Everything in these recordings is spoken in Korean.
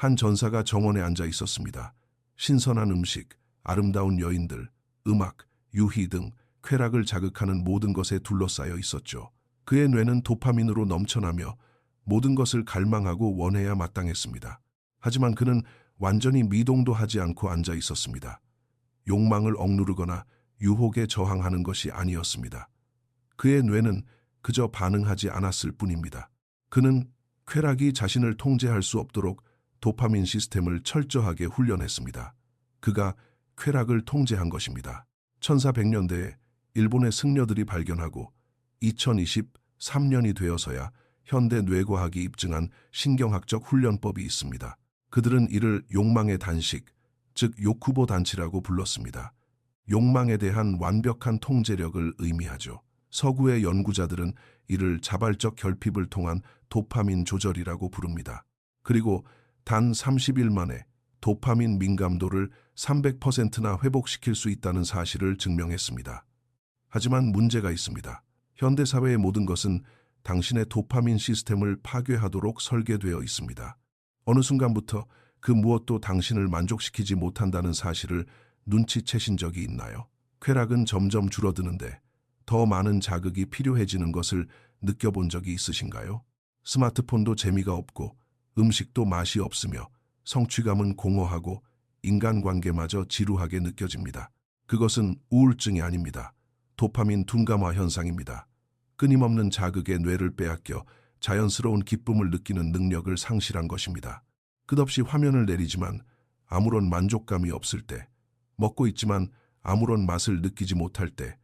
한 전사가 정원에 앉아 있었습니다. 신선한 음식, 아름다운 여인들, 음악, 유희 등 쾌락을 자극하는 모든 것에 둘러싸여 있었죠. 그의 뇌는 도파민으로 넘쳐나며 모든 것을 갈망하고 원해야 마땅했습니다. 하지만 그는 완전히 미동도 하지 않고 앉아 있었습니다. 욕망을 억누르거나 유혹에 저항하는 것이 아니었습니다. 그의 뇌는 그저 반응하지 않았을 뿐입니다. 그는 쾌락이 자신을 통제할 수 없도록 도파민 시스템을 철저하게 훈련했습니다. 그가 쾌락을 통제한 것입니다. 1400년대에 일본의 승려들이 발견하고 2023년이 되어서야 현대 뇌과학이 입증한 신경학적 훈련법이 있습니다. 그들은 이를 욕망의 단식, 즉 요쿠보 단치라고 불렀습니다. 욕망에 대한 완벽한 통제력을 의미하죠. 서구의 연구자들은 이를 자발적 결핍을 통한 도파민 조절이라고 부릅니다. 그리고 단 30일 만에 도파민 민감도를 300%나 회복시킬 수 있다는 사실을 증명했습니다. 하지만 문제가 있습니다. 현대사회의 모든 것은 당신의 도파민 시스템을 파괴하도록 설계되어 있습니다. 어느 순간부터 그 무엇도 당신을 만족시키지 못한다는 사실을 눈치채신 적이 있나요? 쾌락은 점점 줄어드는데 더 많은 자극이 필요해지는 것을 느껴본 적이 있으신가요? 스마트폰도 재미가 없고 음식도 맛이 없으며 성취감은 공허하고 인간관계마저 지루하게 느껴집니다. 그것은 우울증이 아닙니다. 도파민 둔감화 현상입니다. 끊임없는 자극에 뇌를 빼앗겨 자연스러운 기쁨을 느끼는 능력을 상실한 것입니다. 끝없이 화면을 내리지만 아무런 만족감이 없을 때, 먹고 있지만 아무런 맛을 느끼지 못할 때,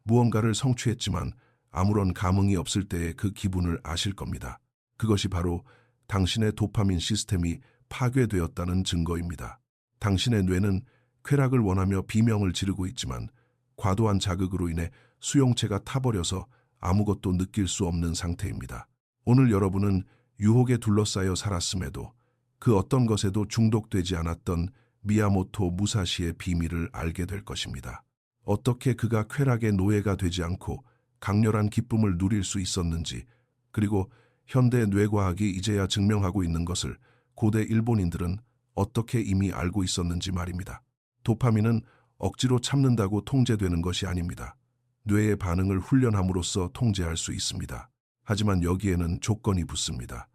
무언가를 성취했지만 아무런 감흥이 없을 때의 그 기분을 아실 겁니다. 그것이 바로 당신의 도파민 시스템이 파괴되었다는 증거입니다. 당신의 뇌는 쾌락을 원하며 비명을 지르고 있지만 과도한 자극으로 인해 수용체가 타버려서 아무것도 느낄 수 없는 상태입니다. 오늘 여러분은 유혹에 둘러싸여 살았음에도 그 어떤 것에도 중독되지 않았던 미야모토 무사시의 비밀을 알게 될 것입니다. 어떻게 그가 쾌락의 노예가 되지 않고 강렬한 기쁨을 누릴 수 있었는지, 그리고 현대 뇌과학이 이제야 증명하고 있는 것을 고대 일본인들은 어떻게 이미 알고 있었는지 말입니다. 도파민은 억지로 참는다고 통제되는 것이 아닙니다. 뇌의 반응을 훈련함으로써 통제할 수 있습니다. 하지만 여기에는 조건이 붙습니다.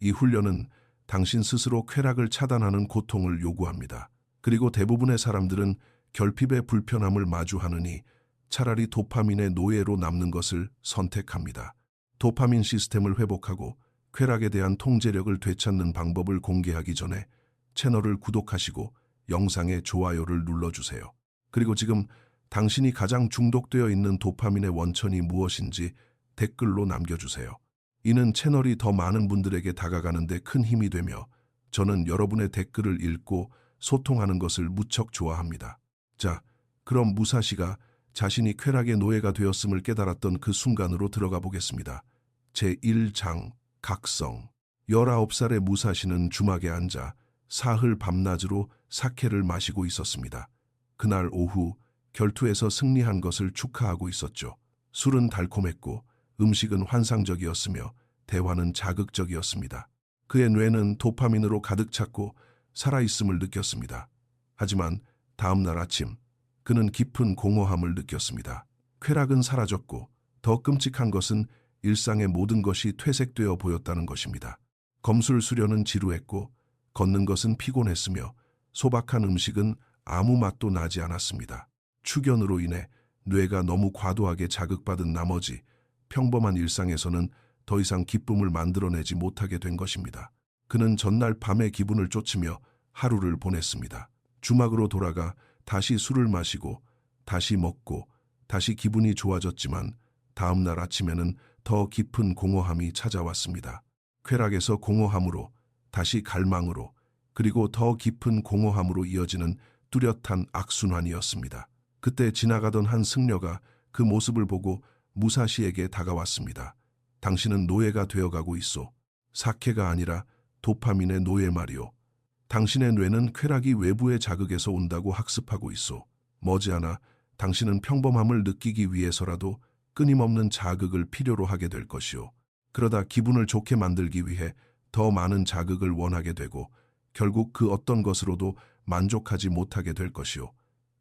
이 훈련은 당신 스스로 쾌락을 차단하는 고통을 요구합니다. 그리고 대부분의 사람들은 결핍의 불편함을 마주하느니 차라리 도파민의 노예로 남는 것을 선택합니다. 도파민 시스템을 회복하고 쾌락에 대한 통제력을 되찾는 방법을 공개하기 전에 채널을 구독하시고 영상에 좋아요를 눌러주세요. 그리고 지금 당신이 가장 중독되어 있는 도파민의 원천이 무엇인지 댓글로 남겨주세요. 이는 채널이 더 많은 분들에게 다가가는 데 큰 힘이 되며 저는 여러분의 댓글을 읽고 소통하는 것을 무척 좋아합니다. 자, 그럼 무사시가 자신이 쾌락의 노예가 되었음을 깨달았던 그 순간으로 들어가 보겠습니다. 제1장 각성. 19살의 무사시는 주막에 앉아 사흘 밤낮으로 사케를 마시고 있었습니다. 그날 오후 결투에서 승리한 것을 축하하고 있었죠. 술은 달콤했고 음식은 환상적이었으며 대화는 자극적이었습니다. 그의 뇌는 도파민으로 가득 찼고 살아있음을 느꼈습니다. 하지만 다음 날 아침 그는 깊은 공허함을 느꼈습니다. 쾌락은 사라졌고 더 끔찍한 것은 일상의 모든 것이 퇴색되어 보였다는 것입니다. 검술 수련은 지루했고 걷는 것은 피곤했으며 소박한 음식은 아무 맛도 나지 않았습니다. 축연으로 인해 뇌가 너무 과도하게 자극받은 나머지 평범한 일상에서는 더 이상 기쁨을 만들어내지 못하게 된 것입니다. 그는 전날 밤의 기분을 쫓으며 하루를 보냈습니다. 주막으로 돌아가 다시 술을 마시고 다시 먹고 다시 기분이 좋아졌지만 다음 날 아침에는 더 깊은 공허함이 찾아왔습니다. 쾌락에서 공허함으로 다시 갈망으로 그리고 더 깊은 공허함으로 이어지는 뚜렷한 악순환이었습니다. 그때 지나가던 한 승려가 그 모습을 보고 무사시에게 다가왔습니다. 당신은 노예가 되어가고 있소. 사케가 아니라 도파민의 노예 말이오. 당신의 뇌는 쾌락이 외부의 자극에서 온다고 학습하고 있소. 머지않아 당신은 평범함을 느끼기 위해서라도 끊임없는 자극을 필요로 하게 될 것이오. 그러다 기분을 좋게 만들기 위해 더 많은 자극을 원하게 되고 결국 그 어떤 것으로도 만족하지 못하게 될 것이요.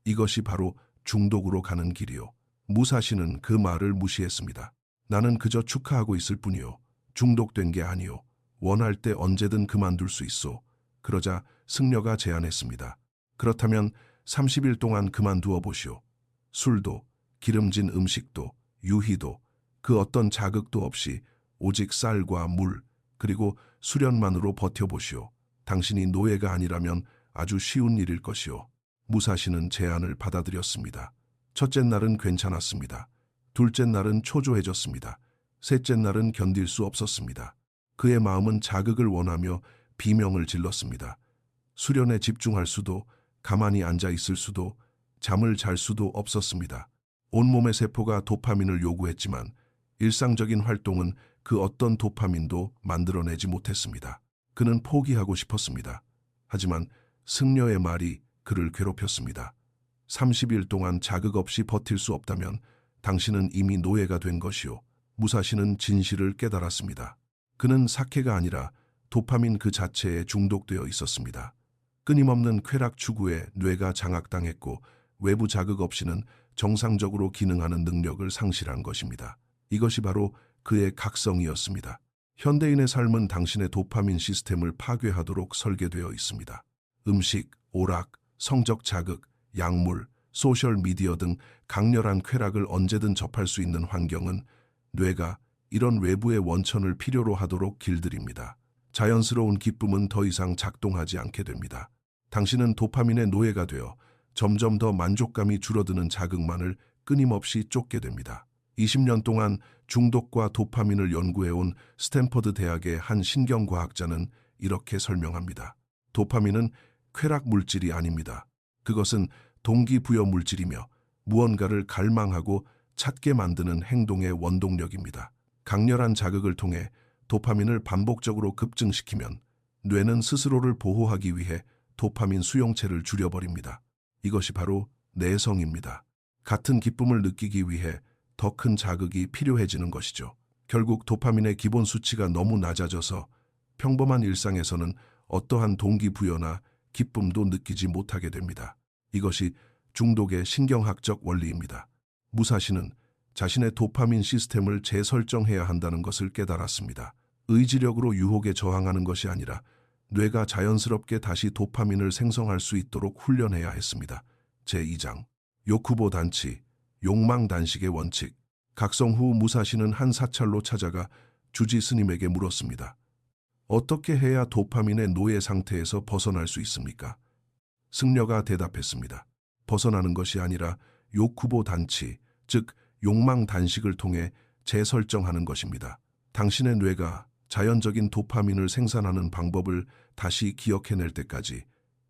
이것이 바로 중독으로 가는 길이요. 무사시는 그 말을 무시했습니다. 나는 그저 축하하고 있을 뿐이요. 중독된 게 아니요. 원할 때 언제든 그만둘 수 있소. 그러자 승려가 제안했습니다. 그렇다면 30일 동안 그만두어 보시오. 술도, 기름진 음식도, 유희도, 그 어떤 자극도 없이 오직 쌀과 물, 그리고 수련만으로 버텨보시오. 당신이 노예가 아니라면 아주 쉬운 일일 것이오. 무사시는 제안을 받아들였습니다. 첫째 날은 괜찮았습니다. 둘째 날은 초조해졌습니다. 셋째 날은 견딜 수 없었습니다. 그의 마음은 자극을 원하며 비명을 질렀습니다. 수련에 집중할 수도, 가만히 앉아 있을 수도, 잠을 잘 수도 없었습니다. 온몸의 세포가 도파민을 요구했지만 일상적인 활동은 그 어떤 도파민도 만들어내지 못했습니다. 그는 포기하고 싶었습니다. 하지만 승려의 말이 그를 괴롭혔습니다. 30일 동안 자극 없이 버틸 수 없다면 당신은 이미 노예가 된 것이요. 무사시는 진실을 깨달았습니다. 그는 사케가 아니라 도파민 그 자체에 중독되어 있었습니다. 끊임없는 쾌락 추구에 뇌가 장악당했고 외부 자극 없이는 정상적으로 기능하는 능력을 상실한 것입니다. 이것이 바로 그의 각성이었습니다. 현대인의 삶은 당신의 도파민 시스템을 파괴하도록 설계되어 있습니다. 음식, 오락, 성적 자극, 약물, 소셜미디어 등 강렬한 쾌락을 언제든 접할 수 있는 환경은 뇌가 이런 외부의 원천을 필요로 하도록 길들입니다. 자연스러운 기쁨은 더 이상 작동하지 않게 됩니다. 당신은 도파민의 노예가 되어 점점 더 만족감이 줄어드는 자극만을 끊임없이 쫓게 됩니다. 20년 동안 중독과 도파민을 연구해온 스탠퍼드 대학의 한 신경과학자는 이렇게 설명합니다. 도파민은 쾌락 물질이 아닙니다. 그것은 동기부여 물질이며 무언가를 갈망하고 찾게 만드는 행동의 원동력입니다. 강렬한 자극을 통해 도파민을 반복적으로 급증시키면 뇌는 스스로를 보호하기 위해 도파민 수용체를 줄여버립니다. 이것이 바로 내성입니다. 같은 기쁨을 느끼기 위해 더 큰 자극이 필요해지는 것이죠. 결국 도파민의 기본 수치가 너무 낮아져서 평범한 일상에서는 어떠한 동기부여나 기쁨도 느끼지 못하게 됩니다. 이것이 중독의 신경학적 원리입니다. 무사시는 자신의 도파민 시스템을 재설정해야 한다는 것을 깨달았습니다. 의지력으로 유혹에 저항하는 것이 아니라 뇌가 자연스럽게 다시 도파민을 생성할 수 있도록 훈련해야 했습니다. 제2장 요쿠보 단치, 욕망 단식의 원칙. 각성 후 무사시는 한 사찰로 찾아가 주지 스님에게 물었습니다. 어떻게 해야 도파민의 노예 상태에서 벗어날 수 있습니까? 승려가 대답했습니다. 벗어나는 것이 아니라 요쿠보 단치, 즉 욕망 단식을 통해 재설정하는 것입니다. 당신의 뇌가 자연적인 도파민을 생산하는 방법을 다시 기억해낼 때까지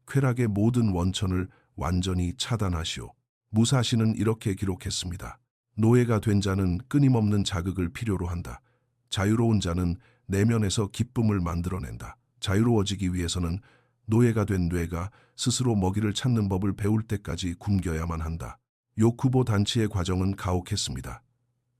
쾌락의 모든 원천을 완전히 차단하시오. 무사시는 이렇게 기록했습니다. 노예가 된 자는 끊임없는 자극을 필요로 한다. 자유로운 자는 내면에서 기쁨을 만들어낸다. 자유로워지기 위해서는 노예가 된 뇌가 스스로 먹이를 찾는 법을 배울 때까지 굶겨야만 한다. 요쿠보 단치의 과정은 가혹했습니다.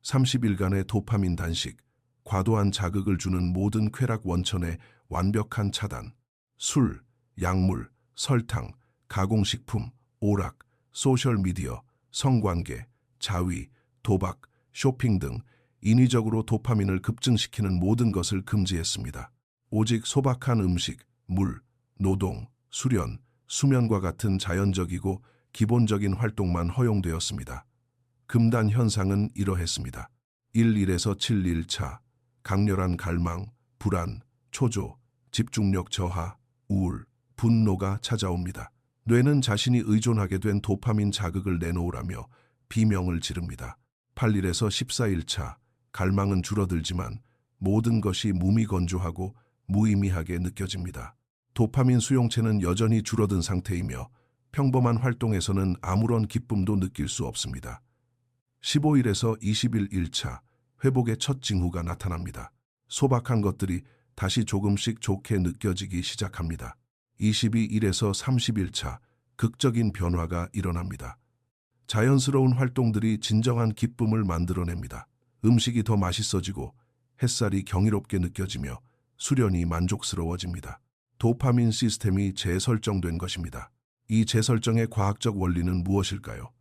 30일간의 도파민 단식, 과도한 자극을 주는 모든 쾌락 원천의 완벽한 차단, 술, 약물, 설탕, 가공식품, 오락, 소셜미디어, 성관계, 자위, 도박, 쇼핑 등 인위적으로 도파민을 급증시키는 모든 것을 금지했습니다. 오직 소박한 음식, 물, 노동, 수련, 수면과 같은 자연적이고 기본적인 활동만 허용되었습니다. 금단 현상은 이러했습니다. 1일에서 7일 차, 강렬한 갈망, 불안, 초조, 집중력 저하, 우울, 분노가 찾아옵니다. 뇌는 자신이 의존하게 된 도파민 자극을 내놓으라며 비명을 지릅니다. 8일에서 14일 차, 갈망은 줄어들지만 모든 것이 무미건조하고 무의미하게 느껴집니다. 도파민 수용체는 여전히 줄어든 상태이며 평범한 활동에서는 아무런 기쁨도 느낄 수 없습니다. 15일에서 20일 1차, 회복의 첫 징후가 나타납니다. 소박한 것들이 다시 조금씩 좋게 느껴지기 시작합니다. 22일에서 30일 차, 극적인 변화가 일어납니다. 자연스러운 활동들이 진정한 기쁨을 만들어냅니다. 음식이 더 맛있어지고 햇살이 경이롭게 느껴지며 수련이 만족스러워집니다. 도파민 시스템이 재설정된 것입니다. 이 재설정의 과학적 원리는 무엇일까요?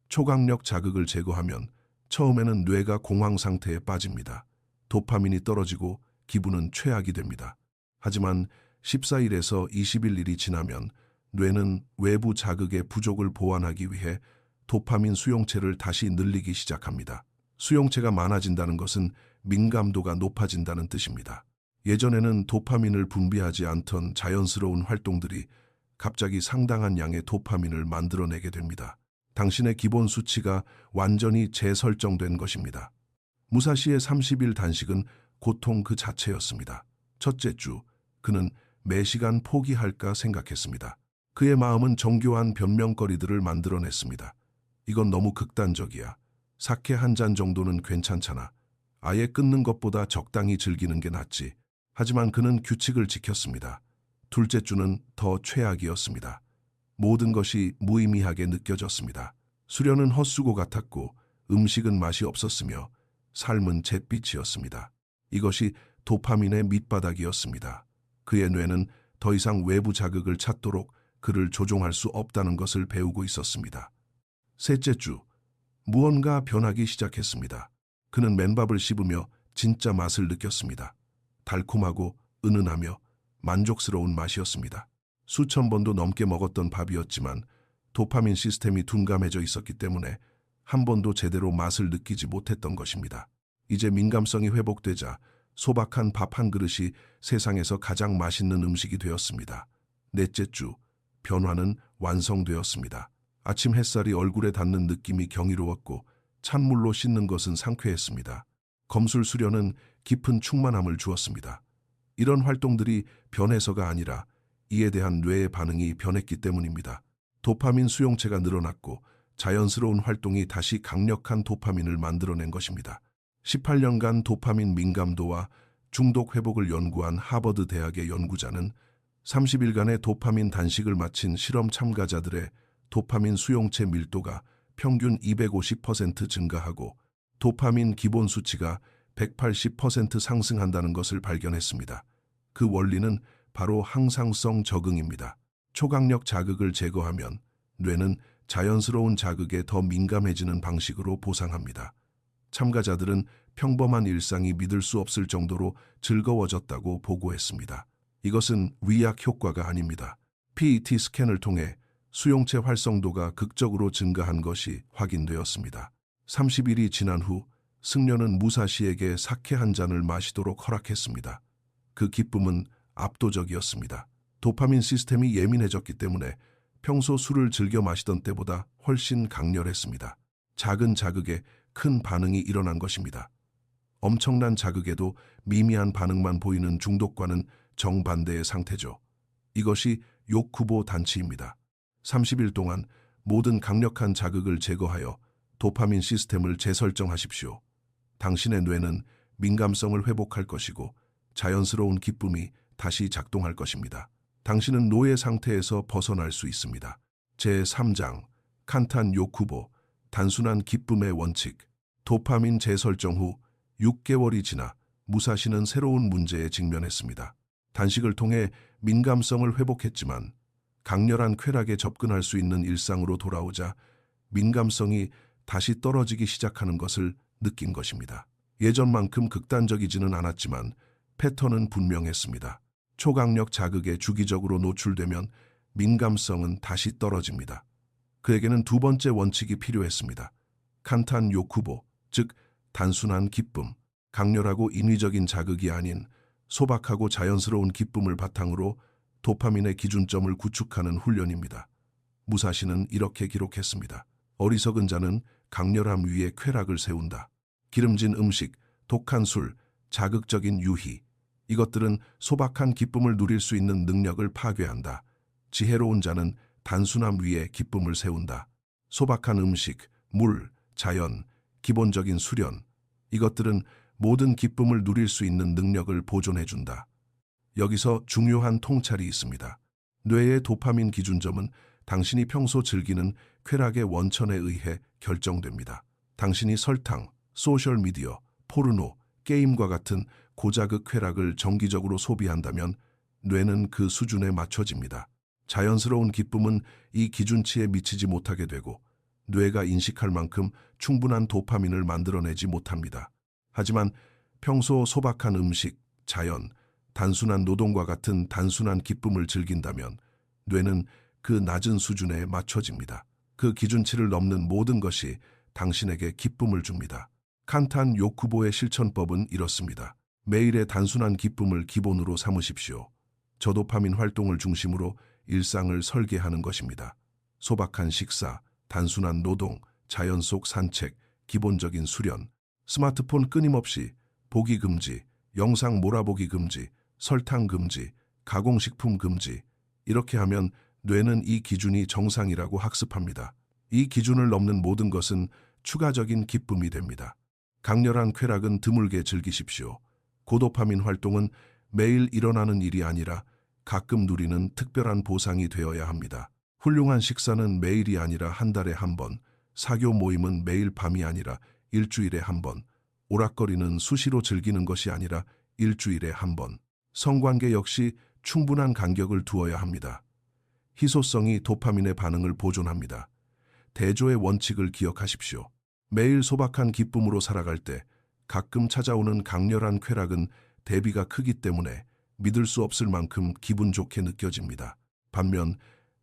초강력 자극을 제거하면 처음에는 뇌가 공황 상태에 빠집니다. 도파민이 떨어지고 기분은 최악이 됩니다. 하지만 14일에서 21일이 지나면 뇌는 외부 자극의 부족을 보완하기 위해 도파민 수용체를 다시 늘리기 시작합니다. 수용체가 많아진다는 것은 민감도가 높아진다는 뜻입니다. 예전에는 도파민을 분비하지 않던 자연스러운 활동들이 갑자기 상당한 양의 도파민을 만들어내게 됩니다. 당신의 기본 수치가 완전히 재설정된 것입니다. 무사시의 30일 단식은 고통 그 자체였습니다. 첫째 주, 그는 매 시간 포기할까 생각했습니다. 그의 마음은 정교한 변명거리들을 만들어냈습니다. 이건 너무 극단적이야. 사케 한 잔 정도는 괜찮잖아. 아예 끊는 것보다 적당히 즐기는 게 낫지. 하지만 그는 규칙을 지켰습니다. 둘째 주는 더 최악이었습니다. 모든 것이 무의미하게 느껴졌습니다. 수련은 헛수고 같았고 음식은 맛이 없었으며 삶은 잿빛이었습니다. 이것이 도파민의 밑바닥이었습니다. 그의 뇌는 더 이상 외부 자극을 찾도록 그를 조종할 수 없다는 것을 배우고 있었습니다. 셋째 주, 무언가 변하기 시작했습니다. 그는 맨밥을 씹으며 진짜 맛을 느꼈습니다. 달콤하고 은은하며 만족스러운 맛이었습니다. 수천 번도 넘게 먹었던 밥이었지만 도파민 시스템이 둔감해져 있었기 때문에 한 번도 제대로 맛을 느끼지 못했던 것입니다. 이제 민감성이 회복되자 소박한 밥 한 그릇이 세상에서 가장 맛있는 음식이 되었습니다. 넷째 주, 변화는 완성되었습니다. 아침 햇살이 얼굴에 닿는 느낌이 경이로웠고 찬물로 씻는 것은 상쾌했습니다. 검술 수련은 깊은 충만함을 주었습니다. 이런 활동들이 변해서가 아니라 이에 대한 뇌의 반응이 변했기 때문입니다. 도파민 수용체가 늘어났고 자연스러운 활동이 다시 강력한 도파민을 만들어낸 것입니다. 18년간 도파민 민감도와 중독 회복을 연구한 하버드 대학의 연구자는 30일간의 도파민 단식을 마친 실험 참가자들의 도파민 수용체 밀도가 평균 250% 증가하고 도파민 기본 수치가 180% 상승한다는 것을 발견했습니다. 그 원리는 바로 항상성 적응입니다. 초강력 자극을 제거하면 뇌는 자연스러운 자극에 더 민감해지는 방식으로 보상합니다. 참가자들은 평범한 일상이 믿을 수 없을 정도로 즐거워졌다고 보고했습니다. 이것은 위약 효과가 아닙니다. PET 스캔을 통해 수용체 활성도가 극적으로 증가한 것이 확인되었습니다. 30일이 지난 후 승려는 무사시에게 사케 한 잔을 마시도록 허락했습니다. 그 기쁨은 압도적이었습니다. 도파민 시스템이 예민해졌기 때문에 평소 술을 즐겨 마시던 때보다 훨씬 강렬했습니다. 작은 자극에 큰 반응이 일어난 것입니다. 엄청난 자극에도 미미한 반응만 보이는 중독과는 정반대의 상태죠. 이것이 요쿠보 단치입니다. 30일 동안 모든 강력한 자극을 제거하여 도파민 시스템을 재설정하십시오. 당신의 뇌는 민감성을 회복할 것이고 자연스러운 기쁨이 다시 작동할 것입니다. 당신은 노예 상태에서 벗어날 수 있습니다. 제3장, 칸탄 요쿠보, 단순한 기쁨의 원칙. 도파민 재설정 후 6개월이 지나 무사시는 새로운 문제에 직면했습니다. 단식을 통해 민감성을 회복했지만 강렬한 쾌락에 접근할 수 있는 일상으로 돌아오자 민감성이 다시 떨어지기 시작하는 것을 느낀 것입니다. 예전만큼 극단적이지는 않았지만 패턴은 분명했습니다. 초강력 자극에 주기적으로 노출되면 민감성은 다시 떨어집니다. 그에게는 두 번째 원칙이 필요했습니다. 칸탄 요쿠보, 즉 단순한 기쁨, 강렬하고 인위적인 자극이 아닌 소박하고 자연스러운 기쁨을 바탕으로 도파민의 기준점을 구축하는 훈련입니다. 무사시는 이렇게 기록했습니다. 어리석은 자는 강렬함 위에 쾌락을 세운다. 기름진 음식, 독한 술, 자극적인 유희, 이것들은 소박한 기쁨을 누릴 수 있는 능력을 파괴한다. 지혜로운 자는 단순함 위에 기쁨을 세운다. 소박한 음식, 물, 자연, 기본적인 수련, 이것들은 모든 기쁨을 누릴 수 있는 능력을 보존해준다. 여기서 중요한 통찰이 있습니다. 뇌의 도파민 기준점은 당신이 평소 즐기는 쾌락의 원천에 의해 결정됩니다. 당신이 설탕, 소셜미디어, 포르노, 게임과 같은 고자극 쾌락을 정기적으로 소비한다면 뇌는 그 수준에 맞춰집니다. 자연스러운 기쁨은 이 기준치에 미치지 못하게 되고 뇌가 인식할 만큼 충분한 도파민을 만들어내지 못합니다. 하지만 평소 소박한 음식, 자연, 단순한 노동과 같은 단순한 기쁨을 즐긴다면 뇌는 그 낮은 수준에 맞춰집니다. 그 기준치를 넘는 모든 것이 당신에게 기쁨을 줍니다. 칸탄 요쿠보의 실천법은 이렇습니다. 매일의 단순한 기쁨을 기본으로 삼으십시오. 저도파민 활동을 중심으로 일상을 설계하는 것입니다. 소박한 식사, 단순한 노동, 자연 속 산책, 기본적인 수련, 스마트폰 끊임없이 보기 금지, 영상 몰아보기 금지, 설탕 금지, 가공식품 금지. 이렇게 하면 뇌는 이 기준이 정상이라고 학습합니다. 이 기준을 넘는 모든 것은 추가적인 기쁨이 됩니다. 강렬한 쾌락은 드물게 즐기십시오. 고도파민 활동은 매일 일어나는 일이 아니라 가끔 누리는 특별한 보상이 되어야 합니다. 훌륭한 식사는 매일이 아니라 한 달에 한 번, 사교 모임은 매일 밤이 아니라 일주일에 한 번, 오락거리는 수시로 즐기는 것이 아니라 일주일에 한 번, 성관계 역시 충분한 간격을 두어야 합니다. 희소성이 도파민의 반응을 보존합니다. 대조의 원칙을 기억하십시오. 매일 소박한 기쁨으로 살아갈 때 가끔 찾아오는 강렬한 쾌락은 대비가 크기 때문에 믿을 수 없을 만큼 기분 좋게 느껴집니다. 반면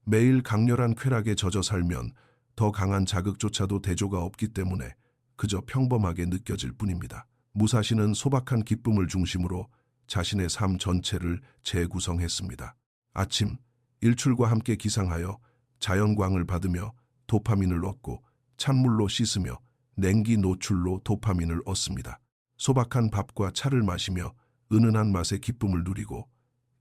매일 강렬한 쾌락에 젖어 살면 더 강한 자극조차도 대조가 없기 때문에 그저 평범하게 느껴질 뿐입니다. 무사시는 소박한 기쁨을 중심으로 자신의 삶 전체를 재구성했습니다. 아침, 일출과 함께 기상하여 자연광을 받으며 도파민을 얻고 찬물로 씻으며 냉기 노출로 도파민을 얻습니다. 소박한 밥과 차를 마시며 은은한 맛의 기쁨을 누리고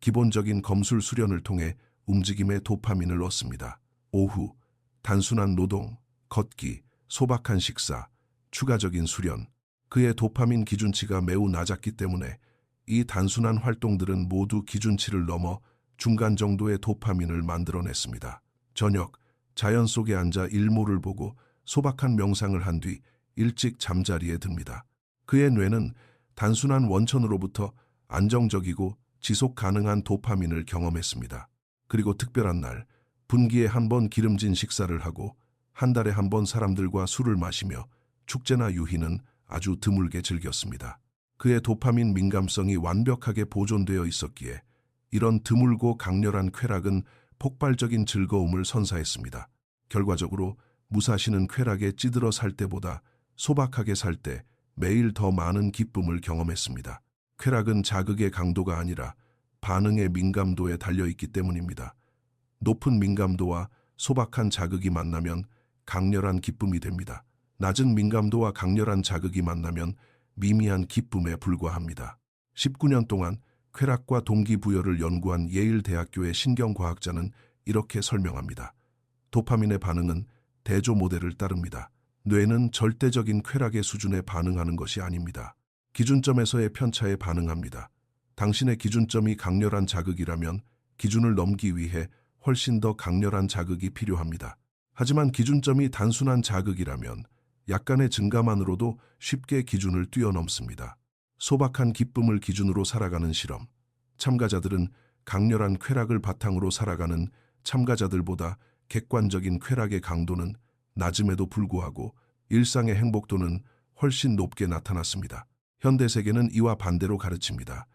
기본적인 검술 수련을 통해 움직임의 도파민을 얻습니다. 오후, 단순한 노동, 걷기, 소박한 식사, 추가적인 수련. 그의 도파민 기준치가 매우 낮았기 때문에 이 단순한 활동들은 모두 기준치를 넘어 중간 정도의 도파민을 만들어냈습니다. 저녁, 자연 속에 앉아 일몰을 보고 소박한 명상을 한 뒤 일찍 잠자리에 듭니다. 그의 뇌는 단순한 원천으로부터 안정적이고 지속 가능한 도파민을 경험했습니다. 그리고 특별한 날, 분기에 한 번 기름진 식사를 하고 한 달에 한 번 사람들과 술을 마시며 축제나 유희는 아주 드물게 즐겼습니다. 그의 도파민 민감성이 완벽하게 보존되어 있었기에 이런 드물고 강렬한 쾌락은 폭발적인 즐거움을 선사했습니다. 결과적으로 무사시는 쾌락에 찌들어 살 때보다 소박하게 살 때 매일 더 많은 기쁨을 경험했습니다. 쾌락은 자극의 강도가 아니라 반응의 민감도에 달려있기 때문입니다. 높은 민감도와 소박한 자극이 만나면 강렬한 기쁨이 됩니다. 낮은 민감도와 강렬한 자극이 만나면 미미한 기쁨에 불과합니다. 19년 동안 쾌락과 동기부여를 연구한 예일대학교의 신경과학자는 이렇게 설명합니다. 도파민의 반응은 대조 모델을 따릅니다. 뇌는 절대적인 쾌락의 수준에 반응하는 것이 아닙니다. 기준점에서의 편차에 반응합니다. 당신의 기준점이 강렬한 자극이라면 기준을 넘기 위해 훨씬 더 강렬한 자극이 필요합니다. 하지만 기준점이 단순한 자극이라면 약간의 증가만으로도 쉽게 기준을 뛰어넘습니다. 소박한 기쁨을 기준으로 살아가는 실험. 참가자들은 강렬한 쾌락을 바탕으로 살아가는 참가자들보다 객관적인 쾌락의 강도는 낮음에도 불구하고 일상의 행복도는 훨씬 높게 나타났습니다. 현대 세계는 이와 반대로 가르칩니다.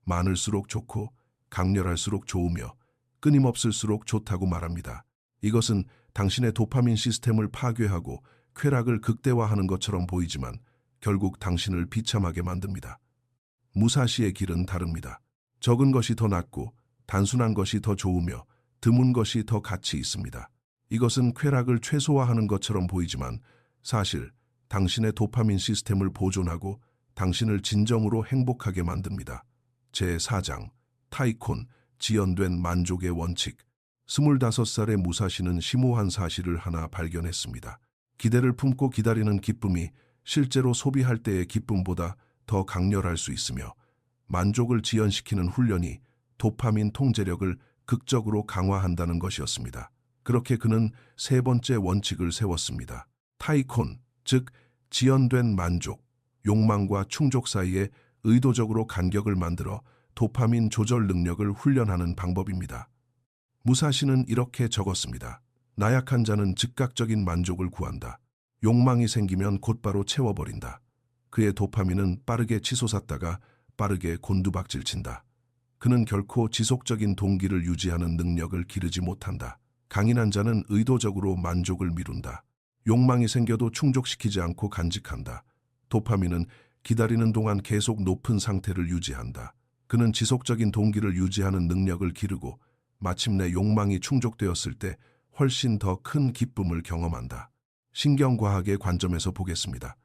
많을수록 좋고 강렬할수록 좋으며 끊임없을수록 좋다고 말합니다. 이것은 당신의 도파민 시스템을 파괴하고 쾌락을 극대화하는 것처럼 보이지만 결국 당신을 비참하게 만듭니다. 무사시의 길은 다릅니다. 적은 것이 더 낫고 단순한 것이 더 좋으며 드문 것이 더 가치 있습니다. 이것은 쾌락을 최소화하는 것처럼 보이지만 사실 당신의 도파민 시스템을 보존하고 당신을 진정으로 행복하게 만듭니다. 제4장, 타이콘, 지연된 만족의 원칙. 25살의 무사시는 심오한 사실을 하나 발견했습니다. 기대를 품고 기다리는 기쁨이 실제로 소비할 때의 기쁨보다 더 강렬할 수 있으며 만족을 지연시키는 훈련이 도파민 통제력을 극적으로 강화한다는 것이었습니다. 그렇게 그는 세 번째 원칙을 세웠습니다. 타이콘, 즉 지연된 만족, 욕망과 충족 사이에 의도적으로 간격을 만들어 도파민 조절 능력을 훈련하는 방법입니다. 무사시는 이렇게 적었습니다. 나약한 자는 즉각적인 만족을 구한다. 욕망이 생기면 곧바로 채워버린다. 그의 도파민은 빠르게 치솟았다가 빠르게 곤두박질친다. 그는 결코 지속적인 동기를 유지하는 능력을 기르지 못한다. 강인한 자는 의도적으로 만족을 미룬다. 욕망이 생겨도 충족시키지 않고 간직한다. 도파민은 기다리는 동안 계속 높은 상태를 유지한다. 그는 지속적인 동기를 유지하는 능력을 기르고 마침내 욕망이 충족되었을 때 훨씬 더 큰 기쁨을 경험한다. 신경과학의 관점에서 보겠습니다.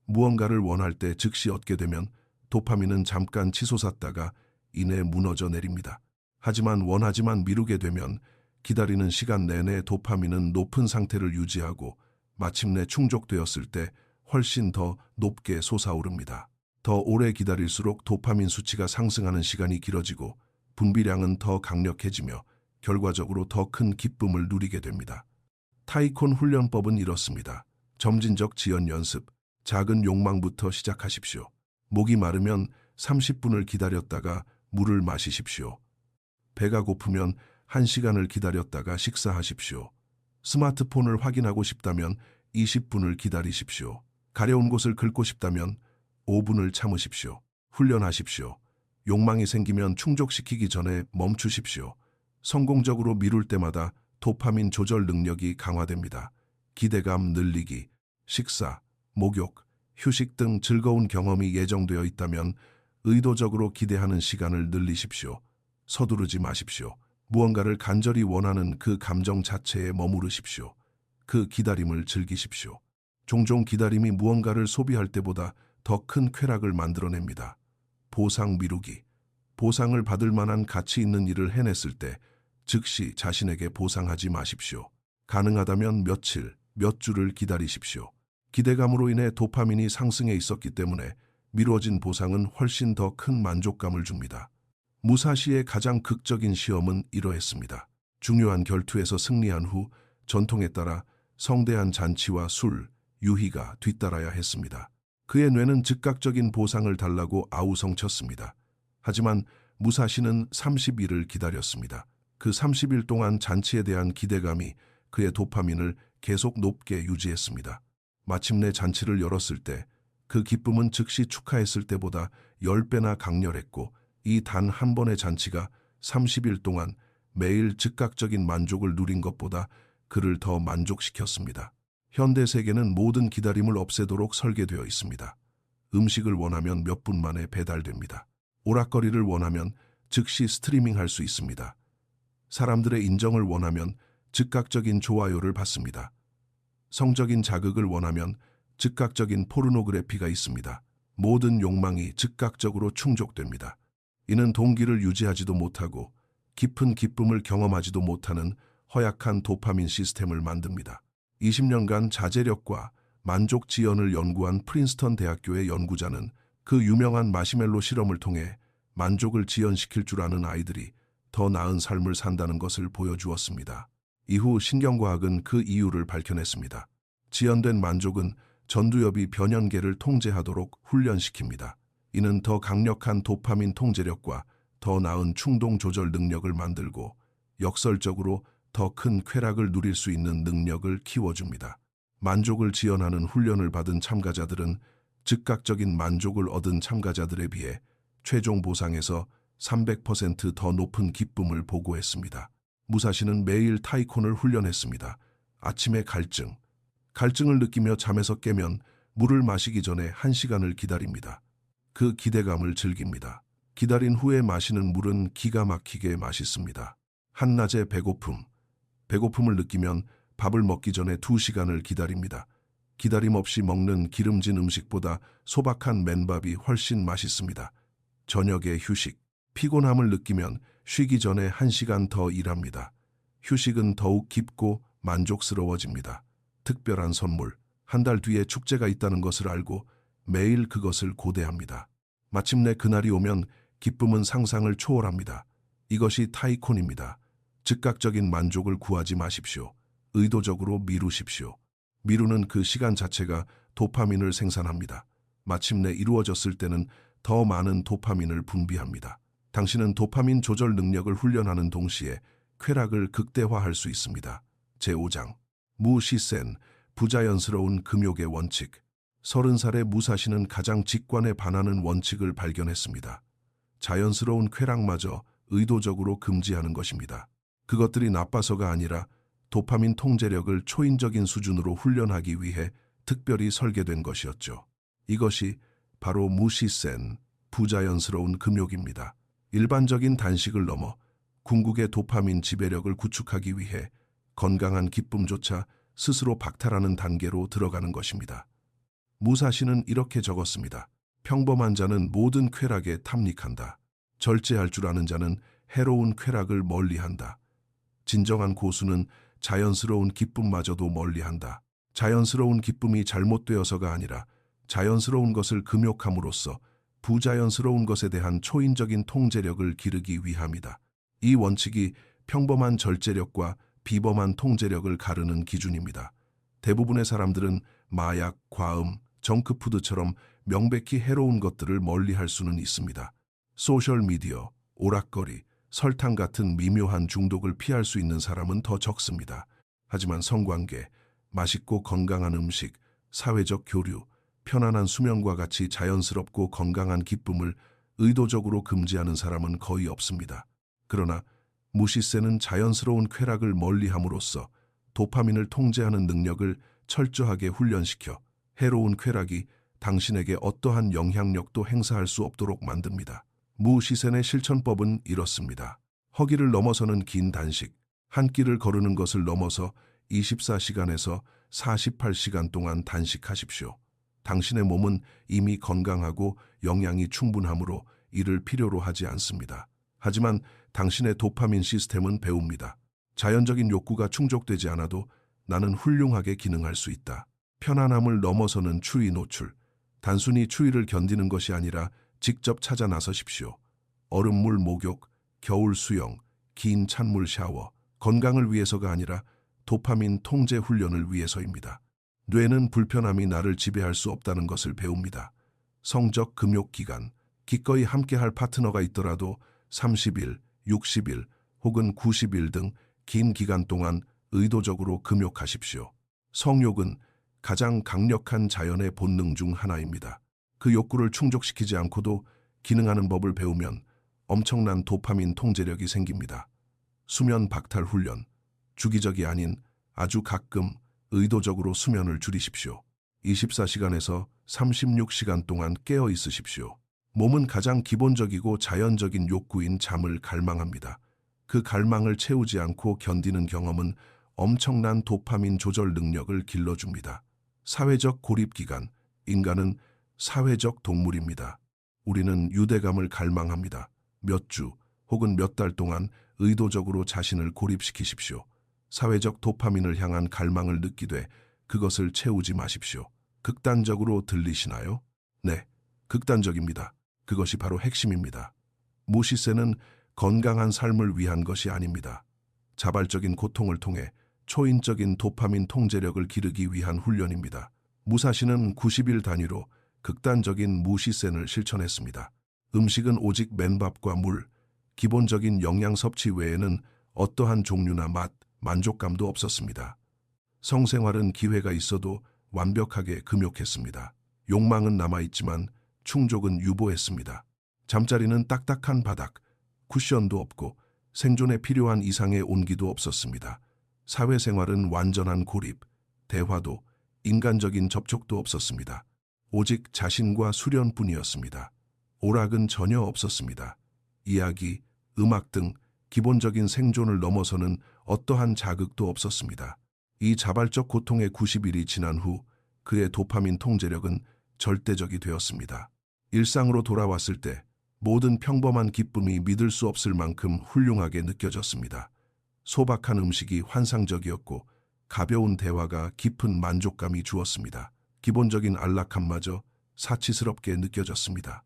무언가를 원할 때 즉시 얻게 되면 도파민은 잠깐 치솟았다가 이내 무너져 내립니다. 하지만 원하지만 미루게 되면 기다리는 시간 내내 도파민은 높은 상태를 유지하고 마침내 충족되었을 때 훨씬 더 높게 솟아오릅니다. 더 오래 기다릴수록 도파민 수치가 상승하는 시간이 길어지고 분비량은 더 강력해지며 결과적으로 더 큰 기쁨을 누리게 됩니다. 타이콘 훈련법은 이렇습니다. 점진적 지연 연습, 작은 욕망부터 시작하십시오. 목이 마르면 30분을 기다렸다가 물을 마시십시오. 배가 고프면 1시간을 기다렸다가 식사하십시오. 스마트폰을 확인하고 싶다면 20분을 기다리십시오. 가려운 곳을 긁고 싶다면 5분을 참으십시오. 훈련하십시오. 욕망이 생기면 충족시키기 전에 멈추십시오. 성공적으로 미룰 때마다 도파민 조절 능력이 강화됩니다. 기대감 늘리기, 식사, 목욕, 휴식 등 즐거운 경험이 예정되어 있다면 의도적으로 기대하는 시간을 늘리십시오. 서두르지 마십시오. 무언가를 간절히 원하는 그 감정 자체에 머무르십시오. 그 기다림을 즐기십시오. 종종 기다림이 무언가를 소비할 때보다 더 큰 쾌락을 만들어냅니다. 보상 미루기. 보상을 받을 만한 가치 있는 일을 해냈을 때 즉시 자신에게 보상하지 마십시오. 가능하다면 며칠, 몇 주를 기다리십시오. 기대감으로 인해 도파민이 상승해 있었기 때문에 미루어진 보상은 훨씬 더 큰 만족감을 줍니다. 무사시의 가장 극적인 시험은 이러했습니다. 중요한 결투에서 승리한 후 전통에 따라 성대한 잔치와 술, 유희가 뒤따라야 했습니다. 그의 뇌는 즉각적인 보상을 달라고 아우성쳤습니다. 하지만 무사시는 30일을 기다렸습니다. 그 30일 동안 잔치에 대한 기대감이 그의 도파민을 계속 높게 유지했습니다. 마침내 잔치를 열었을 때 그 기쁨은 즉시 축하했을 때보다 10배나 강렬했고 이 단 한 번의 잔치가 30일 동안 매일 즉각적인 만족을 누린 것보다 그를 더 만족시켰습니다. 현대 세계는 모든 기다림을 없애도록 설계되어 있습니다. 음식을 원하면 몇 분 만에 배달됩니다. 오락거리를 원하면 즉시 스트리밍할 수 있습니다. 사람들의 인정을 원하면 즉각적인 좋아요를 받습니다. 성적인 자극을 원하면 즉각적인 포르노그래피가 있습니다. 모든 욕망이 즉각적으로 충족됩니다. 이는 동기를 유지하지도 못하고 깊은 기쁨을 경험하지도 못하는 허약한 도파민 시스템을 만듭니다. 20년간 자제력과 만족 지연을 연구한 프린스턴 대학교의 연구자는 그 유명한 마시멜로 실험을 통해 만족을 지연시킬 줄 아는 아이들이 더 나은 삶을 산다는 것을 보여주었습니다. 이후 신경과학은 그 이유를 밝혀냈습니다. 지연된 만족은 전두엽이 변연계를 통제하도록 훈련시킵니다. 이는 더 강력한 도파민 통제력과 더 나은 충동 조절 능력을 만들고 역설적으로 더 큰 쾌락을 누릴 수 있는 능력을 키워줍니다. 만족을 지연하는 훈련을 받은 참가자들은 즉각적인 만족을 얻은 참가자들에 비해 최종 보상에서 300% 더 높은 기쁨을 보고했습니다. 무사시는 매일 타이콘을 훈련했습니다. 아침에 갈증을 느끼며 잠에서 깨면 물을 마시기 전에 1시간을 기다립니다. 그 기대감을 즐깁니다. 기다린 후에 마시는 물은 기가 막히게 맛있습니다. 한낮에 배고픔을 느끼면 밥을 먹기 전에 2시간을 기다립니다. 기다림 없이 먹는 기름진 음식보다 소박한 맨밥이 훨씬 맛있습니다. 저녁에 휴식, 피곤함을 느끼면 쉬기 전에 1시간 더 일합니다. 휴식은 더욱 깊고 만족스러워집니다. 특별한 선물, 한 달 뒤에 축제가 있다는 것을 알고 매일 그것을 고대합니다. 마침내 그날이 오면 기쁨은 상상을 초월합니다. 이것이 타이콘입니다. 즉각적인 만족을 구하지 마십시오. 의도적으로 미루십시오. 미루는 그 시간 자체가 도파민을 생산합니다. 마침내 이루어졌을 때는 더 많은 도파민을 분비합니다. 당신은 도파민 조절 능력을 훈련하는 동시에 쾌락을 극대화할 수 있습니다. 제5장 무시센, 부자연스러운 금욕의 원칙. 30살의 무사시는 가장 직관에 반하는 원칙을 발견했습니다. 자연스러운 쾌락마저 의도적으로 금지하는 것입니다. 그것들이 나빠서가 아니라 도파민 통제력을 초인적인 수준으로 훈련하기 위해 특별히 설계된 것이었죠. 이것이 바로 무시센, 부자연스러운 금욕입니다. 일반적인 단식을 넘어 궁극의 도파민 지배력을 구축하기 위해 건강한 기쁨조차 스스로 박탈하는 단계로 들어가는 것입니다. 무사시는 이렇게 적었습니다. 평범한 자는 모든 쾌락에 탐닉한다. 절제할 줄 아는 자는 해로운 쾌락을 멀리한다. 진정한 고수는 자연스러운 기쁨마저도 멀리한다. 자연스러운 기쁨이 잘못되어서가 아니라 자연스러운 것을 금욕함으로써 부자연스러운 것에 대한 초인적인 통제력을 기르기 위함이다. 이 원칙이 평범한 절제력과 비범한 통제력을 가르는 기준입니다. 대부분의 사람들은 마약, 과음, 정크푸드처럼 명백히 해로운 것들을 멀리할 수는 있습니다. 소셜미디어, 오락거리, 설탕 같은 미묘한 중독을 피할 수 있는 사람은 더 적습니다. 하지만 성관계, 맛있고 건강한 음식, 사회적 교류, 편안한 수면과 같이 자연스럽고 건강한 기쁨을 의도적으로 금지하는 사람은 거의 없습니다. 그러나 무시세는 자연스러운 쾌락을 멀리함으로써 도파민을 통제하는 능력을 철저하게 훈련시켜 해로운 쾌락이 당신에게 어떠한 영향력도 행사할 수 없도록 만듭니다. 무시센의 실천법은 이렇습니다. 허기를 넘어서는 긴 단식, 한 끼를 거르는 것을 넘어서 24시간에서 48시간 동안 단식하십시오. 당신의 몸은 이미 건강하고 영양이 충분하므로 이를 필요로 하지 않습니다. 하지만 당신의 도파민 시스템은 배웁니다. 자연적인 욕구가 충족되지 않아도 나는 훌륭하게 기능할 수 있다. 편안함을 넘어서는 추위 노출. 단순히 추위를 견디는 것이 아니라 직접 찾아 나서십시오. 얼음물 목욕, 겨울 수영, 긴 찬물 샤워. 건강을 위해서가 아니라 도파민 통제 훈련을 위해서입니다. 뇌는 불편함이 나를 지배할 수 없다는 것을 배웁니다. 성적 금욕 기간, 기꺼이 함께할 파트너가 있더라도 30일, 60일 혹은 90일 등 긴 기간 동안 의도적으로 금욕하십시오. 성욕은 가장 강력한 자연의 본능 중 하나입니다. 그 욕구를 충족시키지 않고도 기능하는 법을 배우면 엄청난 도파민 통제력이 생깁니다. 수면 박탈 훈련, 주기적이 아닌 아주 가끔 의도적으로 수면을 줄이십시오. 24시간에서 36시간 동안 깨어 있으십시오. 몸은 가장 기본적이고 자연적인 욕구인 잠을 갈망합니다. 그 갈망을 채우지 않고 견디는 경험은 엄청난 도파민 조절 능력을 길러줍니다. 사회적 고립 기간, 인간은 사회적 동물입니다. 우리는 유대감을 갈망합니다. 몇 주 혹은 몇 달 동안 의도적으로 자신을 고립시키십시오. 사회적 도파민을 향한 갈망을 느끼되 그것을 채우지 마십시오. 극단적으로 들리시나요? 네, 극단적입니다. 그것이 바로 핵심입니다. 무시세는 건강한 삶을 위한 것이 아닙니다. 자발적인 고통을 통해 초인적인 도파민 통제력을 기르기 위한 훈련입니다. 무사시는 90일 단위로 극단적인 무시센을 실천했습니다. 음식은 오직 맨밥과 물, 기본적인 영양 섭취 외에는 어떠한 종류나 맛, 만족감도 없었습니다. 성생활은 기회가 있어도 완벽하게 금욕했습니다. 욕망은 남아있지만 충족은 유보했습니다. 잠자리는 딱딱한 바닥, 쿠션도 없고 생존에 필요한 이상의 온기도 없었습니다. 사회생활은 완전한 고립, 대화도 인간적인 접촉도 없었습니다. 오직 자신과 수련뿐이었습니다. 오락은 전혀 없었습니다. 이야기, 음악 등 기본적인 생존을 넘어서는 어떠한 자극도 없었습니다. 이 자발적 고통의 90일이 지난 후 그의 도파민 통제력은 절대적이 되었습니다. 일상으로 돌아왔을 때 모든 평범한 기쁨이 믿을 수 없을 만큼 훌륭하게 느껴졌습니다. 소박한 음식이 환상적이었고 가벼운 대화가 깊은 만족감이 주었습니다. 기본적인 안락함마저 사치스럽게 느껴졌습니다.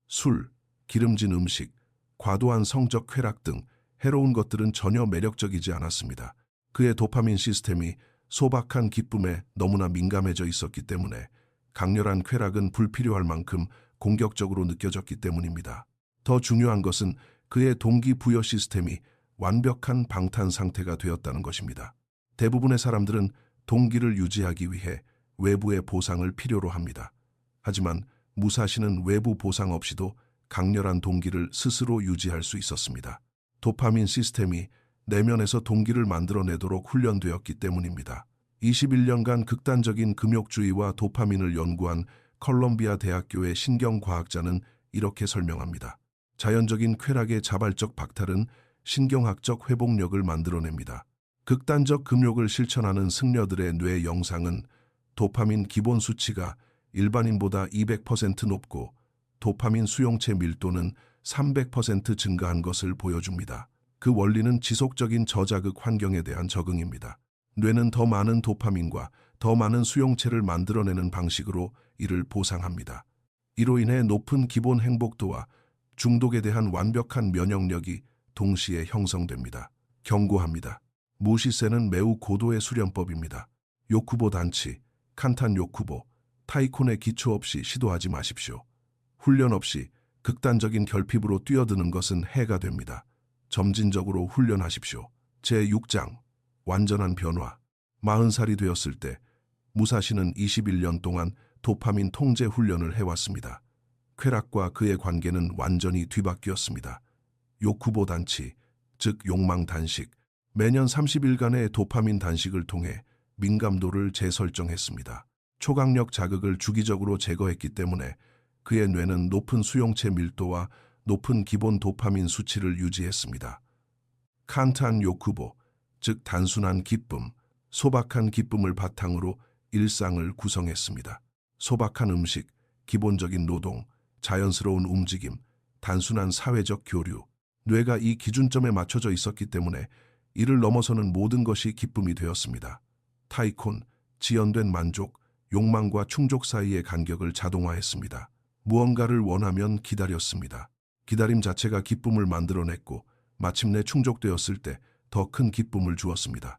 술, 기름진 음식, 과도한 성적 쾌락 등 해로운 것들은 전혀 매력적이지 않았습니다. 그의 도파민 시스템이 소박한 기쁨에 너무나 민감해져 있었기 때문에 강렬한 쾌락은 불필요할 만큼 공격적으로 느껴졌기 때문입니다. 더 중요한 것은 그의 동기부여 시스템이 완벽한 방탄 상태가 되었다는 것입니다. 대부분의 사람들은 동기를 유지하기 위해 외부의 보상을 필요로 합니다. 하지만 무사시는 외부 보상 없이도 강렬한 동기를 스스로 유지할 수 있었습니다. 도파민 시스템이 내면에서 동기를 만들어내도록 훈련되었기 때문입니다. 21년간 극단적인 금욕주의와 도파민을 연구한 컬럼비아 대학교의 신경과학자는 이렇게 설명합니다. 자연적인 쾌락의 자발적 박탈은 신경학적 회복력을 만들어냅니다. 극단적 금욕을 실천하는 승려들의 뇌 영상은 도파민 기본 수치가 일반인보다 200% 높고 도파민 수용체 밀도는 300% 증가한 것을 보여줍니다. 그 원리는 지속적인 저자극 환경에 대한 적응입니다. 뇌는 더 많은 도파민과 더 많은 수용체를 만들어내는 방식으로 이를 보상합니다. 이로 인해 높은 기본 행복도와 중독에 대한 완벽한 면역력이 동시에 형성됩니다. 경고합니다. 무시세는 매우 고도의 수련법입니다. 요쿠보 단치, 칸탄 요쿠보, 타이콘의 기초 없이 시도하지 마십시오. 훈련 없이 극단적인 결핍으로 뛰어드는 것은 해가 됩니다. 점진적으로 훈련하십시오. 제6장 완전한 변화. 40살이 되었을 때 무사시는 21년 동안 도파민 통제 훈련을 해왔습니다. 쾌락과 그의 관계는 완전히 뒤바뀌었습니다. 요쿠보 단치, 즉 욕망 단식. 매년 30일간의 도파민 단식을 통해 민감도를 재설정했습니다. 초강력 자극을 주기적으로 제거했기 때문에 그의 뇌는 높은 수용체 밀도와 높은 기본 도파민 수치를 유지했습니다. 칸탄 요쿠보, 즉 단순한 기쁨, 소박한 기쁨을 바탕으로 일상을 구성했습니다. 소박한 음식, 기본적인 노동, 자연스러운 움직임, 단순한 사회적 교류. 뇌가 이 기준점에 맞춰져 있었기 때문에 이를 넘어서는 모든 것이 기쁨이 되었습니다. 타이콘, 지연된 만족, 욕망과 충족 사이의 간격을 자동화했습니다. 무언가를 원하면 기다렸습니다. 기다림 자체가 기쁨을 만들어냈고 마침내 충족되었을 때 더 큰 기쁨을 주었습니다.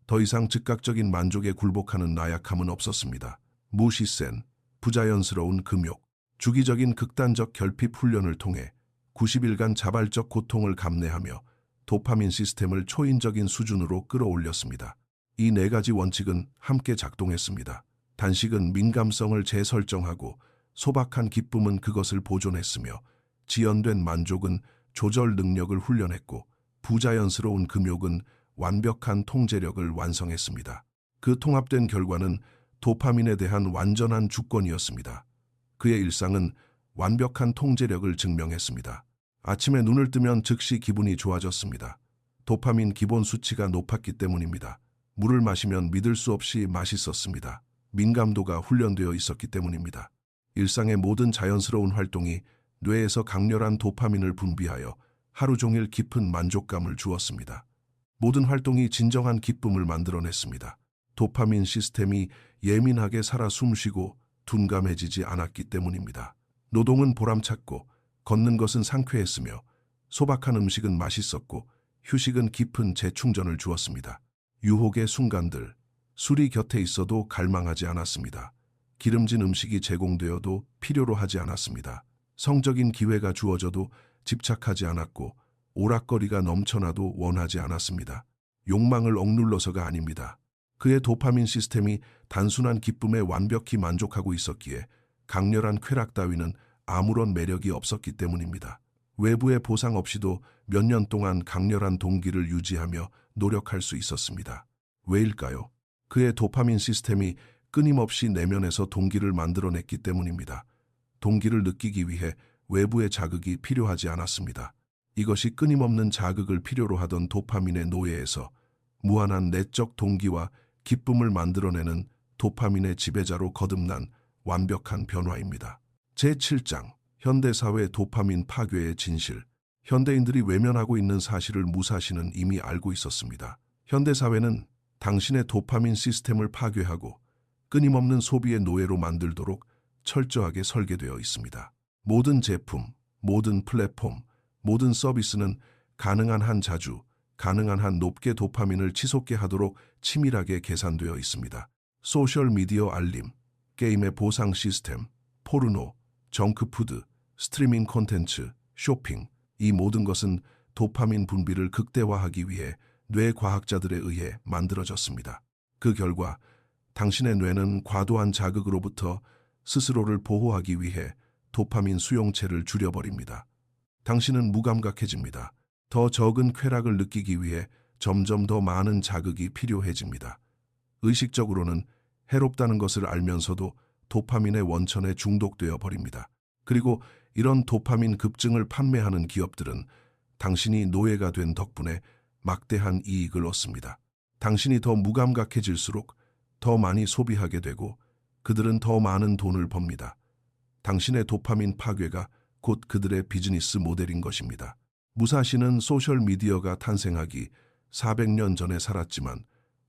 더 이상 즉각적인 만족에 굴복하는 나약함은 없었습니다. 무시센, 부자연스러운 금욕, 주기적인 극단적 결핍 훈련을 통해 90일간 자발적 고통을 감내하며 도파민 시스템을 초인적인 수준으로 끌어올렸습니다. 이 네 가지 원칙은 함께 작동했습니다. 단식은 민감성을 재설정하고 소박한 기쁨은 그것을 보존했으며 지연된 만족은 조절 능력을 훈련했고 부자연스러운 금욕은 완벽한 통제력을 완성했습니다. 그 통합된 결과는 도파민에 대한 완전한 주권이었습니다. 그의 일상은 완벽한 통제력을 증명했습니다. 아침에 눈을 뜨면 즉시 기분이 좋아졌습니다. 도파민 기본 수치가 높았기 때문입니다. 물을 마시면 믿을 수 없이 맛있었습니다. 민감도가 훈련되어 있었기 때문입니다. 일상의 모든 자연스러운 활동이 뇌에서 강렬한 도파민을 분비하여 하루 종일 깊은 만족감을 주었습니다. 모든 활동이 진정한 기쁨을 만들어냈습니다. 도파민 시스템이 예민하게 살아 숨쉬고 둔감해지지 않았기 때문입니다. 노동은 보람찼고 걷는 것은 상쾌했으며 소박한 음식은 맛있었고 휴식은 깊은 재충전을 주었습니다. 유혹의 순간들, 술이 곁에 있어도 갈망하지 않았습니다. 기름진 음식이 제공되어도 필요로 하지 않았습니다. 성적인 기회가 주어져도 집착하지 않았고 오락거리가 넘쳐나도 원하지 않았습니다. 욕망을 억눌러서가 아닙니다. 그의 도파민 시스템이 단순한 기쁨에 완벽히 만족하고 있었기에 강렬한 쾌락 따위는 아무런 매력이 없었기 때문입니다. 외부의 보상 없이도 몇 년 동안 강렬한 동기를 유지하며 노력할 수 있었습니다. 왜일까요? 그의 도파민 시스템이 끊임없이 내면에서 동기를 만들어냈기 때문입니다. 동기를 느끼기 위해 외부의 자극이 필요하지 않았습니다. 이것이 끊임없는 자극을 필요로 하던 도파민의 노예에서 무한한 내적 동기와 기쁨을 만들어내는 도파민의 지배자로 거듭난 완벽한 변화입니다. 제7장 현대사회 도파민 파괴의 진실. 현대인들이 외면하고 있는 사실을 무사시는 이미 알고 있었습니다. 현대사회는 당신의 도파민 시스템을 파괴하고 끊임없는 소비의 노예로 만들도록 철저하게 설계되어 있습니다. 모든 제품, 모든 플랫폼, 모든 서비스는 가능한 한 자주, 가능한 한 높게 도파민을 치솟게 하도록 치밀하게 계산되어 있습니다. 소셜미디어 알림, 게임의 보상 시스템, 포르노, 정크푸드, 스트리밍 콘텐츠, 쇼핑, 이 모든 것은 도파민 분비를 극대화하기 위해 뇌 과학자들에 의해 만들어졌습니다. 그 결과 당신의 뇌는 과도한 자극으로부터 스스로를 보호하기 위해 도파민 수용체를 줄여버립니다. 당신은 무감각해집니다. 더 적은 쾌락을 느끼기 위해 점점 더 많은 자극이 필요해집니다. 의식적으로는 해롭다는 것을 알면서도 도파민의 원천에 중독되어 버립니다. 그리고 이런 도파민 급증을 판매하는 기업들은 당신이 노예가 된 덕분에 막대한 이익을 얻습니다. 당신이 더 무감각해질수록 더 많이 소비하게 되고 그들은 더 많은 돈을 법니다. 당신의 도파민 파괴가 곧 그들의 비즈니스 모델인 것입니다. 무사시는 소셜미디어가 탄생하기 400년 전에 살았지만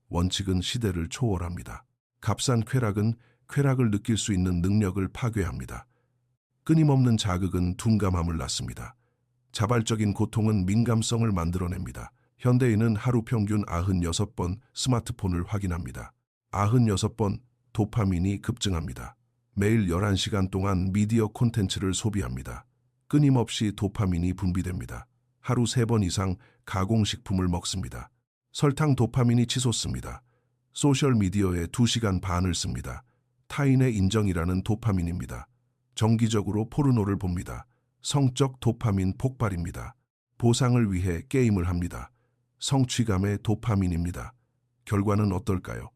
원칙은 시대를 초월합니다. 값싼 쾌락은 쾌락을 느낄 수 있는 능력을 파괴합니다. 끊임없는 자극은 둔감함을 낳습니다. 자발적인 고통은 민감성을 만들어냅니다. 현대인은 하루 평균 96번 스마트폰을 확인합니다. 96번 도파민이 급증합니다. 매일 11시간 동안 미디어 콘텐츠를 소비합니다. 끊임없이 도파민이 분비됩니다. 하루 3번 이상 가공식품을 먹습니다. 설탕 도파민이 치솟습니다. 소셜미디어에 2시간 반을 씁니다. 타인의 인정이라는 도파민입니다. 정기적으로 포르노를 봅니다. 성적 도파민 폭발입니다. 보상을 위해 게임을 합니다. 성취감의 도파민입니다. 결과는 어떨까요?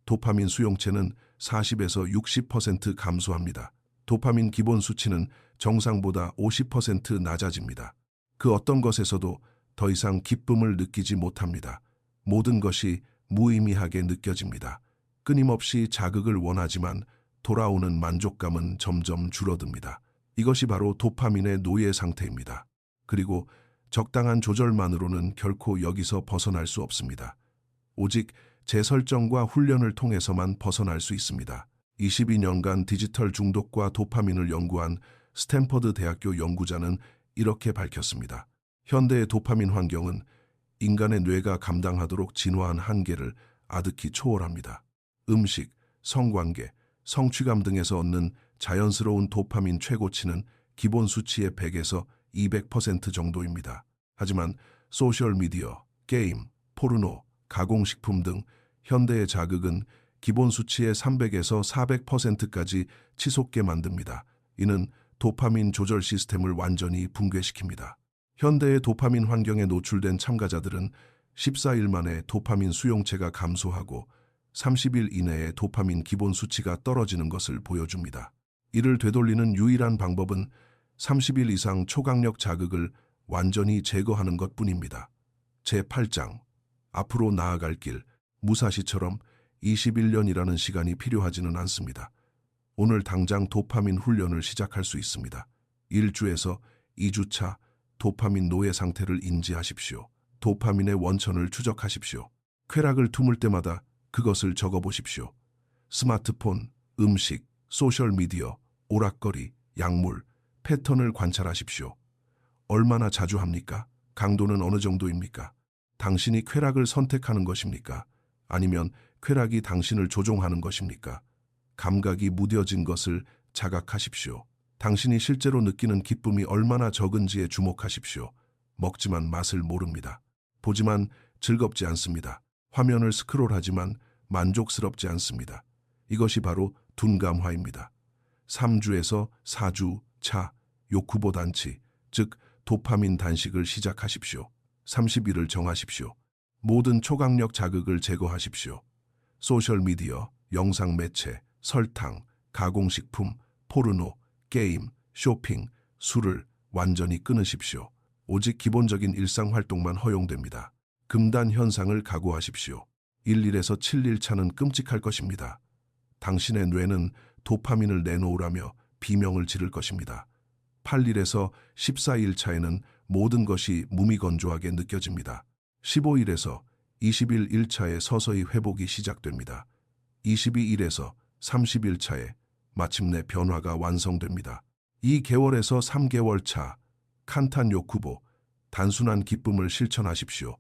도파민 수용체는 40에서 60% 감소합니다. 도파민 기본 수치는 정상보다 50% 낮아집니다. 그 어떤 것에서도 더 이상 기쁨을 느끼지 못합니다. 모든 것이 무의미하게 느껴집니다. 끊임없이 자극을 원하지만 돌아오는 만족감은 점점 줄어듭니다. 이것이 바로 도파민의 노예 상태입니다. 그리고 적당한 조절만으로는 결코 여기서 벗어날 수 없습니다. 오직 재설정과 훈련을 통해서만 벗어날 수 있습니다. 22년간 디지털 중독과 도파민을 연구한 스탠퍼드 대학교 연구자는 이렇게 밝혔습니다. 현대의 도파민 환경은 인간의 뇌가 감당하도록 진화한 한계를 아득히 초월합니다. 음식, 성관계, 성취감 등에서 얻는 자연스러운 도파민 최고치는 기본 수치의 100에서 200% 정도입니다. 하지만 소셜미디어, 게임, 포르노, 가공식품 등 현대의 자극은 기본 수치의 300에서 400%까지 치솟게 만듭니다. 이는 도파민 조절 시스템을 완전히 붕괴시킵니다. 현대의 도파민 환경에 노출된 참가자들은 14일 만에 도파민 수용체가 감소하고 30일 이내에 도파민 기본 수치가 떨어지는 것을 보여줍니다. 이를 되돌리는 유일한 방법은 30일 이상 초강력 자극을 완전히 제거하는 것뿐입니다. 제8장 앞으로 나아갈 길 무사시처럼 21년이라는 시간이 필요하지는 않습니다. 오늘 당장 도파민 훈련을 시작할 수 있습니다. 1주에서 2주차 도파민 노예 상태를 인지하십시오. 도파민의 원천을 추적하십시오. 쾌락을 틈을 때마다 그것을 적어보십시오. 스마트폰, 음식, 소셜미디어, 오락거리, 약물, 패턴을 관찰하십시오. 얼마나 자주 합니까? 강도는 어느 정도입니까? 당신이 쾌락을 선택하는 것입니까? 아니면 쾌락이 당신을 조종하는 것입니까? 감각이 무뎌진 것을 자각하십시오. 당신이 실제로 느끼는 기쁨이 얼마나 적은지에 주목하십시오. 먹지만 맛을 모릅니다. 보지만 즐겁지 않습니다. 화면을 스크롤하지만 만족스럽지 않습니다. 이것이 바로 둔감화입니다. 3주에서 4주 차 욕구보 단치, 즉 도파민 단식을 시작하십시오. 30일을 정하십시오. 모든 초강력 자극을 제거하십시오. 소셜미디어, 영상 매체, 설탕, 가공식품, 포르노, 게임, 쇼핑, 술을 완전히 끊으십시오. 오직 기본적인 일상활동만 허용됩니다. 금단 현상을 각오하십시오. 1일에서 7일 차는 끔찍할 것입니다. 당신의 뇌는 도파민을 내놓으라며 비명을 지를 것입니다. 8일에서 14일 차에는 모든 것이 무미건조하게 느껴집니다. 15일에서 20일 1차에 서서히 회복이 시작됩니다. 22일에서 30일 차에 마침내 변화가 완성됩니다. 2개월에서 3개월 차 칸탄 요쿠보, 단순한 기쁨을 실천하십시오.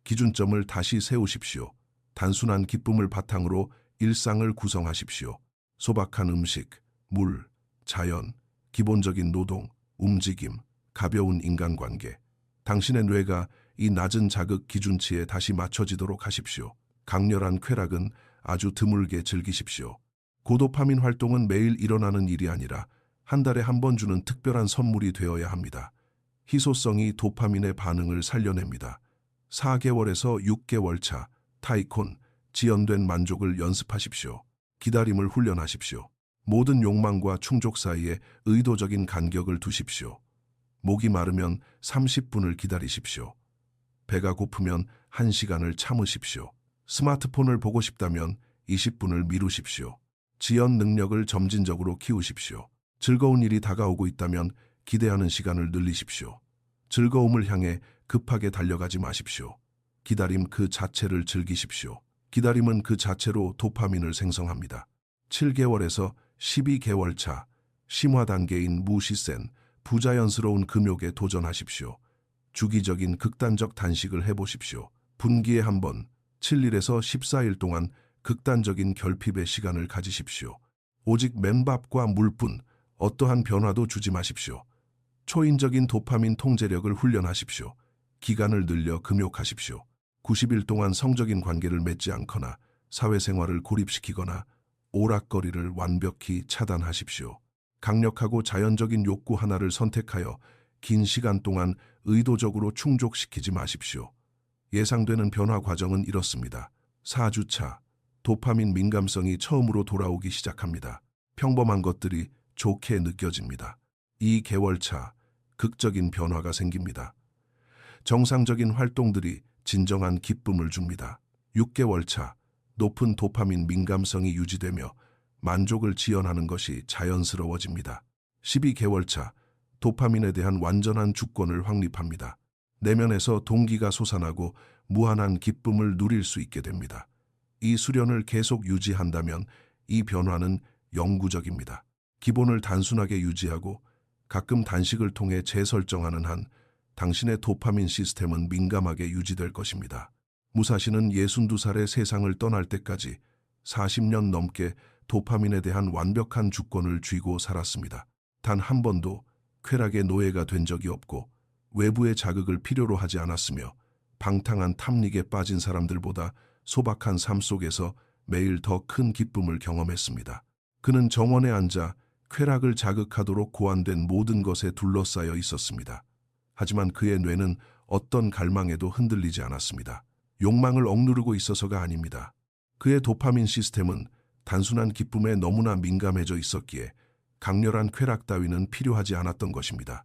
기준점을 다시 세우십시오. 단순한 기쁨을 바탕으로 일상을 구성하십시오. 소박한 음식, 물, 자연, 기본적인 노동, 움직임, 가벼운 인간관계. 당신의 뇌가 이 낮은 자극 기준치에 다시 맞춰지도록 하십시오. 강렬한 쾌락은 아주 드물게 즐기십시오. 고도파민 활동은 매일 일어나는 일이 아니라 한 달에 한 번 주는 특별한 선물이 되어야 합니다. 희소성이 도파민의 반응을 살려냅니다. 4개월에서 6개월 차, 타이콘, 지연된 만족을 연습하십시오. 기다림을 훈련하십시오. 모든 욕망과 충족 사이에 의도적인 간격을 두십시오. 목이 마르면 30분을 기다리십시오. 배가 고프면 1시간을 참으십시오. 스마트폰을 보고 싶다면 20분을 미루십시오. 지연 능력을 점진적으로 키우십시오. 즐거운 일이 다가오고 있다면 기대하는 시간을 늘리십시오. 즐거움을 향해 급하게 달려가지 마십시오. 기다림 그 자체를 즐기십시오. 기다림은 그 자체로 도파민을 생성합니다. 7개월에서 12개월 차, 심화 단계인 무시센, 부자연스러운 금욕에 도전하십시오. 주기적인 극단적 단식을 해보십시오. 분기에 한 번, 7일에서 14일 동안 극단적인 결핍의 시간을 가지십시오. 오직 맨밥과 물뿐, 어떠한 변화도 주지 마십시오. 초인적인 도파민 통제력을 훈련하십시오. 기간을 늘려 금욕하십시오. 90일 동안 성적인 관계를 맺지 않거나 사회생활을 고립시키거나 오락거리를 완벽히 차단하십시오. 강력하고 자연적인 욕구 하나를 선택하여 긴 시간 동안 의도적으로 충족시키지 마십시오. 예상되는 변화 과정은 이렇습니다. 4주차, 도파민 민감성이 처음으로 돌아오기 시작합니다. 평범한 것들이 좋게 느껴집니다. 2개월 차, 극적인 변화가 생깁니다. 정상적인 활동들이 진정한 기쁨을 줍니다. 6개월 차, 높은 도파민 민감성이 유지되며 만족을 지연하는 것이 자연스러워집니다. 12개월 차, 도파민에 대한 완전한 주권을 확립합니다. 내면에서 동기가 솟아나고 무한한 기쁨을 누릴 수 있게 됩니다. 이 수련을 계속 유지한다면 이 변화는 영구적입니다. 기본을 단순하게 유지하고 가끔 단식을 통해 재설정하는 한 당신의 도파민 시스템은 민감하게 유지될 것입니다. 무사시는 62살의 세상을 떠날 때까지 40년 넘게 도파민에 대한 완벽한 주권을 쥐고 살았습니다. 단 한 번도 쾌락의 노예가 된 적이 없고 외부의 자극을 필요로 하지 않았으며 방탕한 탐닉에 빠진 사람들보다 소박한 삶 속에서 매일 더 큰 기쁨을 경험했습니다. 그는 정원에 앉아 쾌락을 자극하도록 고안된 모든 것에 둘러싸여 있었습니다. 하지만 그의 뇌는 어떤 갈망에도 흔들리지 않았습니다. 욕망을 억누르고 있어서가 아닙니다. 그의 도파민 시스템은 단순한 기쁨에 너무나 민감해져 있었기에 강렬한 쾌락 따위는 필요하지 않았던 것입니다.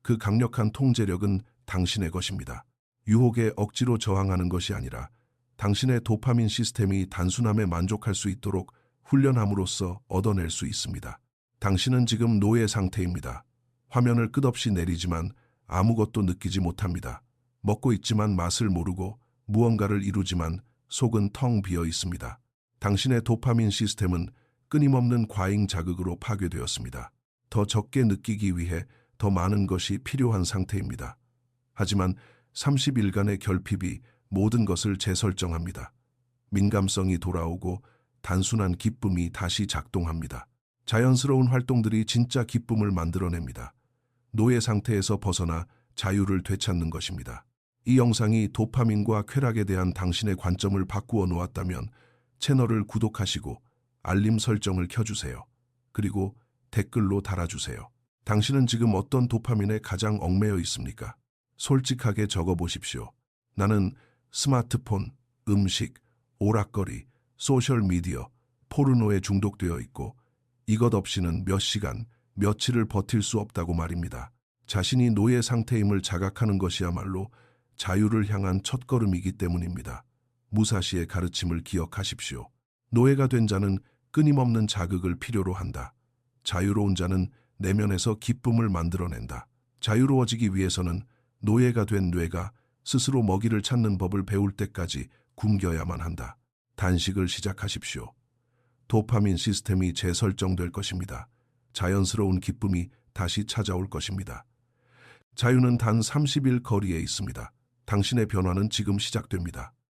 그 강력한 통제력은 당신의 것입니다. 유혹에 억지로 저항하는 것이 아니라 당신의 도파민 시스템이 단순함에 만족할 수 있도록 훈련함으로써 얻어낼 수 있습니다. 당신은 지금 노예 상태입니다. 화면을 끝없이 내리지만 아무것도 느끼지 못합니다. 먹고 있지만 맛을 모르고 무언가를 이루지만 속은 텅 비어 있습니다. 당신의 도파민 시스템은 끊임없는 과잉 자극으로 파괴되었습니다. 더 적게 느끼기 위해 더 많은 것이 필요한 상태입니다. 하지만 30일간의 결핍이 모든 것을 재설정합니다. 민감성이 돌아오고 단순한 기쁨이 다시 작동합니다. 자연스러운 활동들이 진짜 기쁨을 만들어냅니다. 노예 상태에서 벗어나 자유를 되찾는 것입니다. 이 영상이 도파민과 쾌락에 대한 당신의 관점을 바꾸어 놓았다면 채널을 구독하시고 알림 설정을 켜주세요. 그리고 댓글로 달아주세요. 당신은 지금 어떤 도파민에 가장 얽매여 있습니까? 솔직하게 적어보십시오. 나는 스마트폰, 음식, 오락거리, 소셜미디어, 포르노에 중독되어 있고 이것 없이는 몇 시간, 며칠을 버틸 수 없다고 말입니다. 자신이 노예 상태임을 자각하는 것이야말로 자유를 향한 첫걸음이기 때문입니다. 무사시의 가르침을 기억하십시오. 노예가 된 자는 끊임없는 자극을 필요로 한다. 자유로운 자는 내면에서 기쁨을 만들어낸다. 자유로워지기 위해서는 노예가 된 뇌가 스스로 먹이를 찾는 법을 배울 때까지 굶겨야만 한다. 단식을 시작하십시오. 도파민 시스템이 재설정될 것입니다. 자연스러운 기쁨이 다시 찾아올 것입니다. 자유는 단 30일 거리에 있습니다. 당신의 변화는 지금 시작됩니다.